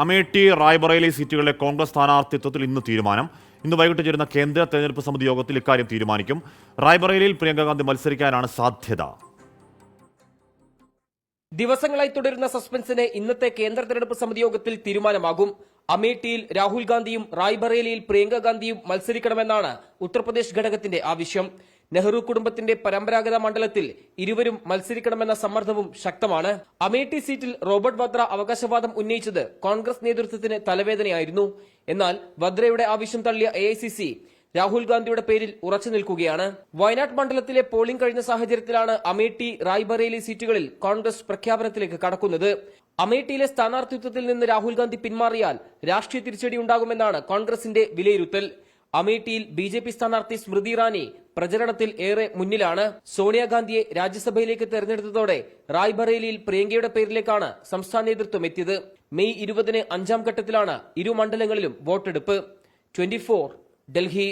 അമേഠി റായ്ബറേലി സീറ്റുകളിലെ കോൺഗ്രസ് സ്ഥാനാർത്ഥിത്വത്തിൽ ഇന്ന് തീരുമാനം. ഇന്ന് വൈകിട്ട് ചേരുന്ന കേന്ദ്ര തെരഞ്ഞെടുപ്പ് സമിതി യോഗത്തിൽ ഇക്കാര്യം തീരുമാനിക്കും. റായ്ബറേലിയിൽ പ്രിയങ്ക ഗാന്ധി മത്സരിക്കാനാണ് സാധ്യത. ദിവസങ്ങളായി തുടരുന്ന സസ്പെൻസിന് ഇന്നത്തെ കേന്ദ്ര തെരഞ്ഞെടുപ്പ് സമിതി യോഗത്തിൽ തീരുമാനമാകും. അമേഠിയിൽ രാഹുൽ ഗാന്ധിയും റായ്ബറേലിയിൽ പ്രിയങ്ക ഗാന്ധിയും മത്സരിക്കണമെന്നാണ് ഉത്തർപ്രദേശ് ഘടകത്തിന്റെ ആവശ്യം. നെഹ്റു കുടുംബത്തിന്റെ പരമ്പരാഗത മണ്ഡലത്തിൽ ഇരുവരും മത്സരിക്കണമെന്ന സമ്മർദ്ദവും ശക്തമാണ്. അമേഠി സീറ്റിൽ റോബർട്ട് വദ്ര അവകാശവാദം ഉന്നയിച്ചത് കോൺഗ്രസ് നേതൃത്വത്തിന് തലവേദനയായിരുന്നു. എന്നാൽ വദ്രയുടെ ആവശ്യം തള്ളിയ AICC രാഹുൽ ഗാന്ധിയുടെ പേരിൽ ഉറച്ചു നിൽക്കുകയാണ്. വയനാട് മണ്ഡലത്തിലെ പോളിംഗ് കഴിഞ്ഞ സാഹചര്യത്തിലാണ് അമേഠി റായ്ബറേലി സീറ്റുകളിൽ കോൺഗ്രസ് പ്രഖ്യാപനത്തിലേക്ക് കടക്കുന്നത്. അമേഠിയിലെ സ്ഥാനാർത്ഥിത്വത്തിൽ നിന്ന് രാഹുൽ ഗാന്ധി പിന്മാറിയാൽ രാഷ്ട്രീയ തിരിച്ചടിയുണ്ടാകുമെന്നാണ് കോൺഗ്രസിന്റെ വിലയിരുത്തൽ. അമേഠിയിൽ BJP സ്ഥാനാർത്ഥി സ്മൃതി ഇറാനി പ്രചരണത്തിൽ ഏറെ മുന്നിലാണ്. സോണിയാഗാന്ധിയെ രാജ്യസഭയിലേക്ക് തെരഞ്ഞെടുത്തതോടെ റായ്ബറേലിയിൽ പ്രിയങ്കയുടെ പേരിലേക്കാണ് സംസ്ഥാന നേതൃത്വം എത്തിയത്. മെയ് 20-ന് 5ാം ഘട്ടത്തിലാണ് ഇരു മണ്ഡലങ്ങളിലും വോട്ടെടുപ്പ്. 24 ഡൽഹി.